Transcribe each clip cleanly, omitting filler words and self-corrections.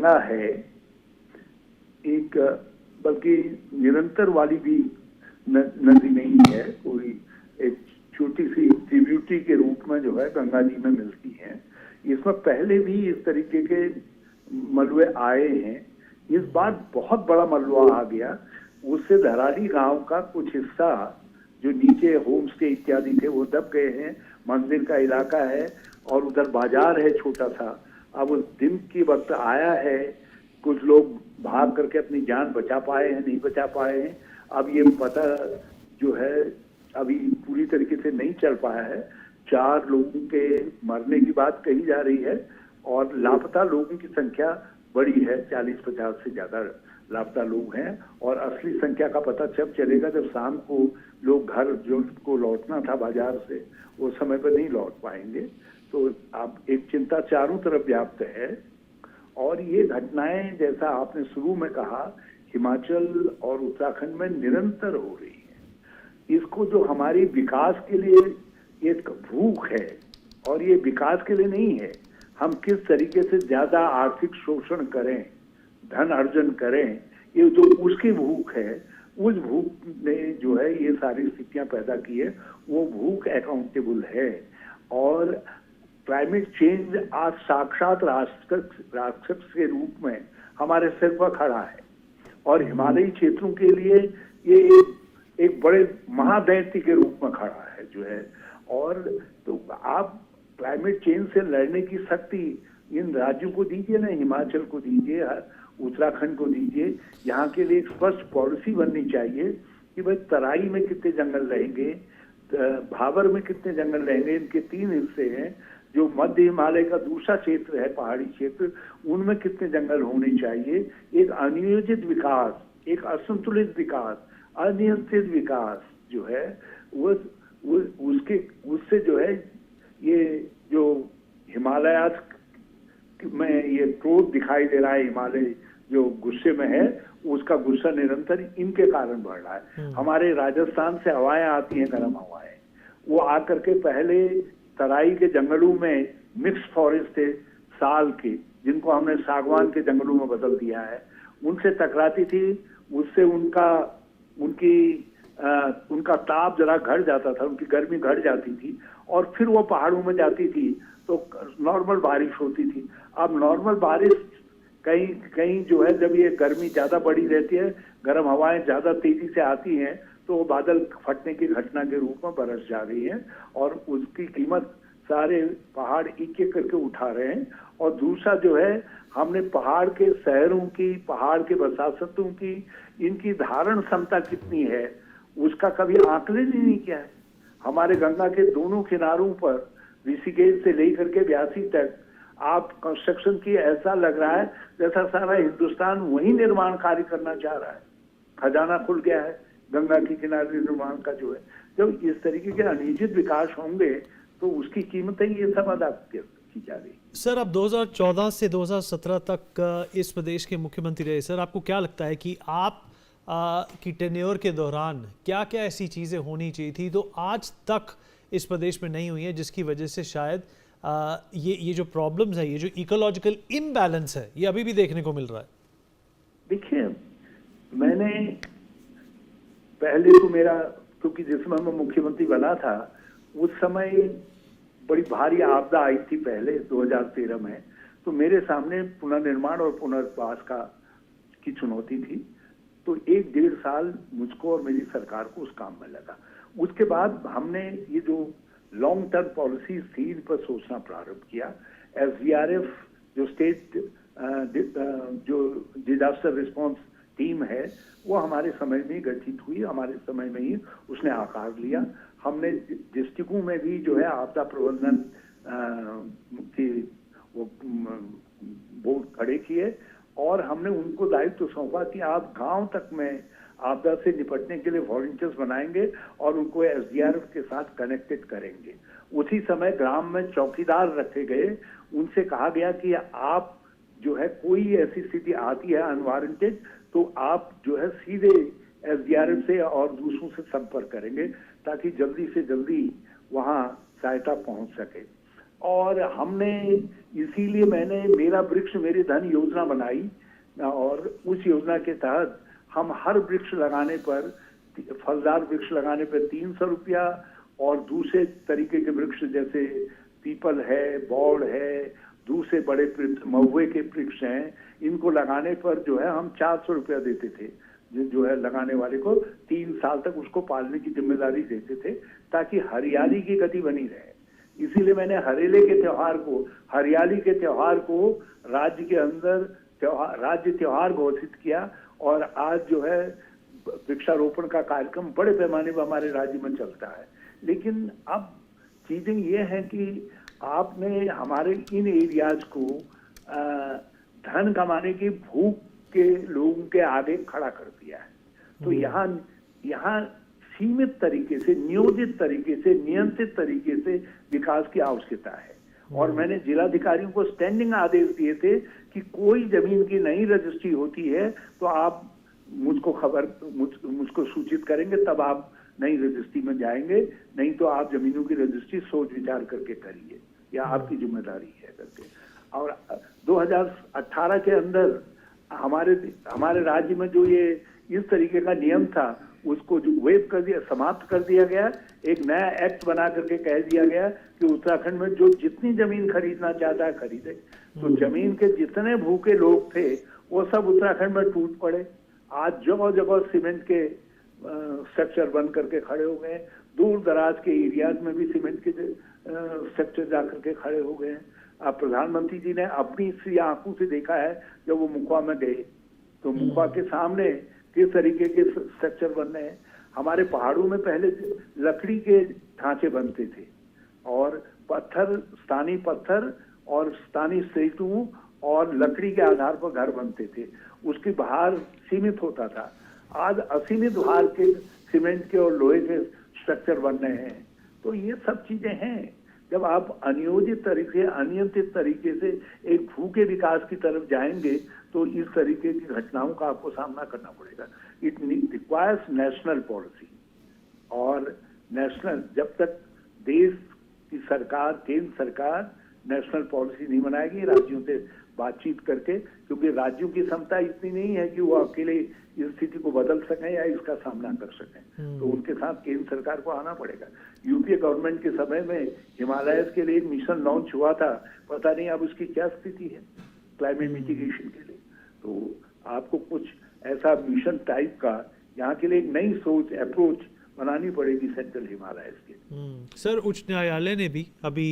गंगा है एक, बल्कि निरंतर वाली भी नदी नहीं है, कोई एक छोटी सी ट्रिब्यूटरी के रूप में जो है गंगा जी में मिलती है। इसमें पहले भी इस तरीके के मलबे आए हैं। इस बार बहुत बड़ा मलबा आ गया, उससे धराली गांव का कुछ हिस्सा जो नीचे होम स्टे इत्यादि थे वो दब गए हैं। मंदिर का इलाका है और उधर बाजार है छोटा सा। अब उस दिन की वक्त आया है, कुछ लोग भाग करके अपनी जान बचा पाए हैं, नहीं बचा पाए हैं। अब ये पता जो है अभी पूरी तरीके से नहीं चल पाया है। 4 लोगों के मरने की बात कही जा रही है और लापता लोगों की संख्या बड़ी है, 40-50 से ज्यादा लापता लोग हैं। और असली संख्या का पता जब चलेगा जब शाम को लोग घर जो को लौटना था बाजार से, वो समय पर नहीं लौट पाएंगे। तो अब एक चिंता चारों तरफ व्याप्त है। और ये घटनाएं जैसा आपने शुरू में कहा हिमाचल और उत्तराखंड में निरंतर हो रही है। इसको जो हमारी विकास के लिए एक भूख है, और ये विकास के लिए नहीं है, हम किस तरीके से ज्यादा आर्थिक शोषण करें, धन अर्जन करें, ये जो उसकी भूख है, उस भूख ने जो है ये सारी स्थितियां पैदा की है। वो भूख अकाउंटेबल है। और क्लाइमेट चेंज आज साक्षात राक्षस के रूप में हमारे सिर पर खड़ा है और हिमालयी क्षेत्रों के लिए ये एक बड़े महादैत्य के रूप में खड़ा है जो है। और तो आप क्लाइमेट चेंज से लड़ने की शक्ति इन राज्यों को दीजिए ना, हिमाचल को दीजिए, उत्तराखंड को दीजिए। यहाँ के लिए एक स्पष्ट पॉलिसी बननी चाहिए कि भाई तराई में कितने जंगल रहेंगे, भाबर में कितने जंगल रहेंगे। इनके 3 हिस्से हैं। जो मध्य हिमालय का दूसरा क्षेत्र है, पहाड़ी क्षेत्र, उनमें कितने जंगल होने चाहिए। एक अनियोजित विकास, एक असंतुलित विकास, अनियंत्रित विकास जो है वो उससे जो है ये जो हिमालय में ये क्रोध दिखाई दे रहा है, हिमालय जो गुस्से में है, उसका गुस्सा निरंतर इनके कारण बढ़ रहा है। हमारे राजस्थान से हवाएं आती हैं, गर्म हवाएं, वो आकर के पहले तराई के जंगलों में मिक्स फॉरेस्ट थे साल के, जिनको हमने सागवान के जंगलों में बदल दिया है। उनसे टकराती थी, उससे उनका ताप जरा घट जाता था, उनकी गर्मी घट जाती थी और फिर वो पहाड़ों में जाती थी तो नॉर्मल बारिश होती थी। अब नॉर्मल बारिश कहीं जो है, जब ये गर्मी ज्यादा बढ़ी रहती है, गर्म हवाएं ज्यादा तेजी से आती हैं, तो वो बादल फटने की घटना के रूप में बरस जा रही है और उसकी कीमत सारे पहाड़ एक एक करके उठा रहे हैं। और दूसरा जो है, हमने पहाड़ के शहरों की, पहाड़ के बसातों की, इनकी धारण क्षमता कितनी है उसका कभी आकलन ही नहीं किया है। हमारे गंगा के दोनों किनारों पर ऋषिकेश से लेकर के व्यासी तक आप कंस्ट्रक्शन की, ऐसा लग रहा है जैसा सारा हिंदुस्तान वही निर्माण कार्य करना चाह रहा है। खजाना खुल गया है गंगा के किनारे निर्माण का जो है। जब इस तरीके के अनिश्चित विकास होंगे तो उसकी कीमतें ये सब अदा की जा रही। सर, अब 2014 से 2017 तक इस प्रदेश के मुख्यमंत्री रहे। सर, आपको क्या लगता है कि आप की टेन्योर के दौरान क्या क्या ऐसी चीज़ें होनी चाहिए थी तो आज तक इस प्रदेश में नहीं हुई है, जिसकी वजह से शायद ये जो प्रॉब्लम्स है, ये जो इकोलॉजिकल इम्बैलेंस है, ये अभी भी देखने को मिल रहा है? देखिए, मैंने पहले तो मेरा, क्योंकि जिस समय मैं मुख्यमंत्री बना था उस समय बड़ी भारी आपदा आई थी पहले 2013 में, तो मेरे सामने पुनर्निर्माण और पुनर्वास की चुनौती थी। तो 1-1.5 साल मुझको और मेरी सरकार को उस काम में लगा। उसके बाद हमने ये जो लॉन्ग टर्म पॉलिसी थी, इन पर सोचना प्रारंभ किया। SDRF जो स्टेट जो डिजास्टर रिस्पॉन्स टीम है, वो हमारे समय में गठित हुई, हमारे समय में ही उसने आकार लिया। हमने डिस्ट्रिक्टों में भी जो है आपदा प्रबंधन की वो बोर्ड खड़े किए और हमने उनको दायित्व सौंपा कि आप गांव तक में आपदा से निपटने के लिए वॉलंटियर्स बनाएंगे और उनको SDRF के साथ कनेक्टेड करेंगे। उसी समय ग्राम में चौकीदार रखे गए, उनसे कहा गया कि आप जो है कोई ऐसी स्थिति आती है अनवारंटेड, तो आप जो है सीधे SDRF से और दूसरों से संपर्क करेंगे ताकि जल्दी से जल्दी वहां सहायता पहुंच सके। और हमने इसीलिए मैंने मेरा वृक्ष मेरी धन योजना बनाई, और उस योजना के तहत हम हर वृक्ष लगाने पर, फलदार वृक्ष लगाने पर 300 रुपया, और दूसरे तरीके के वृक्ष जैसे पीपल है, बौड़ है, दूसरे बड़े महुए के वृक्ष हैं, इनको लगाने पर जो है हम 400 रुपया देते थे, जो है लगाने वाले को 3 साल तक उसको पालने की जिम्मेदारी देते थे, ताकि हरियाली की गति बनी रहे। इसीलिए मैंने हरियाली के त्योहार को राज्य के अंदर राज्य त्योहार घोषित किया, और आज जो है वृक्षारोपण का कार्यक्रम बड़े पैमाने पर हमारे राज्य में चलता है। लेकिन अब चीजें ये हैं कि आपने हमारे इन एरियाज को धन कमाने की भूख के लोगों के आगे खड़ा कर दिया है। तो यहाँ सीमित तरीके से, नियोजित तरीके से, नियंत्रित तरीके से विकास की आवश्यकता है। और मैंने जिलाधिकारियों को स्टैंडिंग आदेश दिए थे कि कोई जमीन की नई रजिस्ट्री होती है तो आप मुझको सूचित करेंगे, तब आप नई रजिस्ट्री में जाएंगे, नहीं तो आप जमीनों की रजिस्ट्री सोच विचार करके करिए, या आपकी जिम्मेदारी है करके। और 2018 के अंदर हमारे राज्य में जो ये इस तरीके का नियम था, उसको जो वेव कर दिया, समाप्त कर दिया गया। एक नया एक्ट बना करके कह दिया गया कि उत्तराखंड में जो जितनी जमीन खरीदना चाहता है खरीदे। तो जमीन के जितने भूखे लोग थे वो सब उत्तराखंड में टूट पड़े। आज जगह जगह सीमेंट के स्ट्रक्चर बन करके खड़े हो गए, दूर दराज के एरियाज में भी सीमेंट के स्ट्रक्चर जाकर के खड़े हो गए। अब प्रधानमंत्री जी ने अपनी सी आंखों से देखा है, जब वो मुखवा में गए तो मुखवा के सामने किस तरीके के स्ट्रक्चर बन रहे हैं। हमारे पहाड़ों में पहले लकड़ी के ढांचे बनते थे, और स्थानीय पत्थर और स्थानीय सेतु और लकड़ी के आधार पर घर बनते थे। उसकी भार सीमित होता था। आज असीमित भार के सीमेंट के और लोहे के स्ट्रक्चर बन रहे हैं। तो ये सब चीजें हैं। जब आप अनियोजित तरीके, अनियंत्रित तरीके से एक भूखे विकास की तरफ जाएंगे तो इस तरीके की घटनाओं का आपको सामना करना पड़ेगा। इट रिक्वायर्स नेशनल पॉलिसी, और नेशनल, जब तक देश की सरकार, केंद्र सरकार नेशनल पॉलिसी नहीं बनाएगी राज्यों से बातचीत करके, क्योंकि राज्यों की क्षमता इतनी नहीं है कि वो अकेले इस स्थिति को बदल सकें या इसका सामना कर सकें। तो उनके साथ केंद्र सरकार को आना पड़ेगा। यूपीए गवर्नमेंट के समय में हिमालयस के लिए एक मिशन लॉन्च हुआ था, पता नहीं अब उसकी क्या स्थिति है क्लाइमेट मिटिगेशन के लिए। तो आपको कुछ ऐसा मिशन टाइप का यहाँ के लिए एक नई सोच, अप्रोच बनानी पड़ेगी सेंट्रल हिमालयस के। सर, उच्च न्यायालय ने भी अभी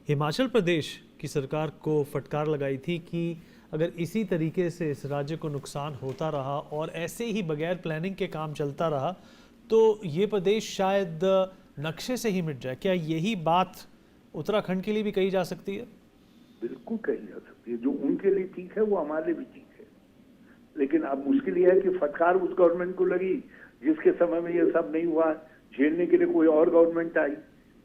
हिमाचल प्रदेश की सरकार को फटकार लगाई थी कि अगर इसी तरीके से इस राज्य को नुकसान होता रहा और ऐसे ही बगैर प्लानिंग के काम चलता रहा तो ये प्रदेश शायद नक्शे से ही मिट जाए। क्या यही बात उत्तराखंड के लिए भी कही जा सकती है? बिल्कुल कही जा सकती है। जो उनके लिए ठीक है वो हमारे लिए भी ठीक है। लेकिन अब मुश्किल यह है कि फटकार उस गवर्नमेंट को लगी जिसके समय में ये सब नहीं हुआ। झेलने के लिए कोई और गवर्नमेंट आई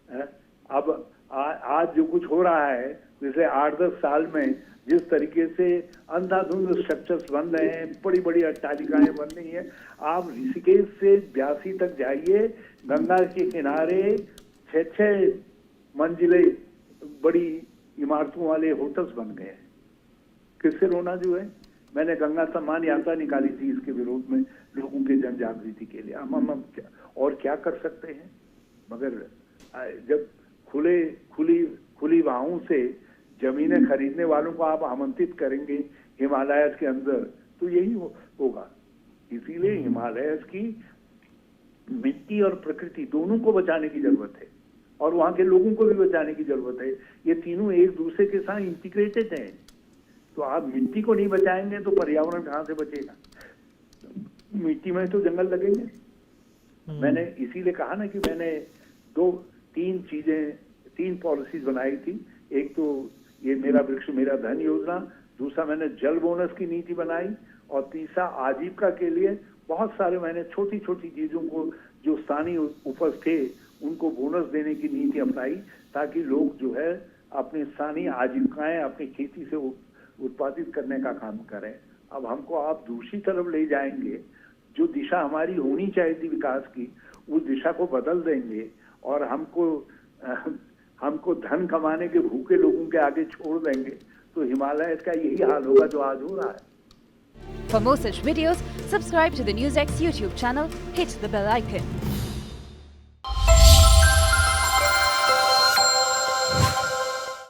है। अब आज जो कुछ हो रहा है, जैसे 8-10 साल में जिस तरीके से अंधाधुंध स्ट्रक्चर्स बन रहे हैं, बड़ी बड़ी अट्टालिकाएं बन रही हैं। आप ऋषिकेश से ब्यासी तक जाइए, गंगा के किनारे 6-6 मंजिले बड़ी इमारतों वाले होटल्स बन गए हैं। किससे रोना जो है। मैंने गंगा सम्मान यात्रा निकाली थी इसके विरोध में, लोगों के जन जागृति के लिए। हम और क्या कर सकते हैं, मगर जब खुली बाहों से जमीनें खरीदने वालों को आप आमंत्रित करेंगे हिमालयस के अंदर, तो यही होगा। इसीलिए हिमालयस की मिट्टी और प्रकृति दोनों को बचाने की जरूरत है, और वहां के लोगों को भी बचाने की जरूरत है। ये तीनों एक दूसरे के साथ इंटीग्रेटेड हैं। तो आप मिट्टी को नहीं बचाएंगे तो पर्यावरण कहाँ से बचेगा। मिट्टी में तो जंगल लगेंगे। मैंने इसीलिए कहा ना कि मैंने 3 पॉलिसीज बनाई थी। एक तो ये मेरा वृक्ष मेरा धन योजना, दूसरा मैंने जल बोनस की नीति बनाई, और तीसरा आजीविका के लिए बहुत सारे मैंने छोटी छोटी चीजों को, जो स्थानीय उपज थे उनको बोनस देने की नीति अपनाई, ताकि लोग जो है अपनी स्थानीय आजीविकाएं अपनी खेती से उत्पादित करने का काम करें। अब हमको आप दूसरी तरफ ले जाएंगे, जो दिशा हमारी होनी चाहिए थी विकास की, उस दिशा को बदल देंगे, और हमको हमको धन कमाने के भूखे लोगों के आगे छोड़ देंगे तो हिमालय का यही हाल होगा जो आज हो रहा है। For more such videos, subscribe to the NewsX YouTube channel, hit the bell icon.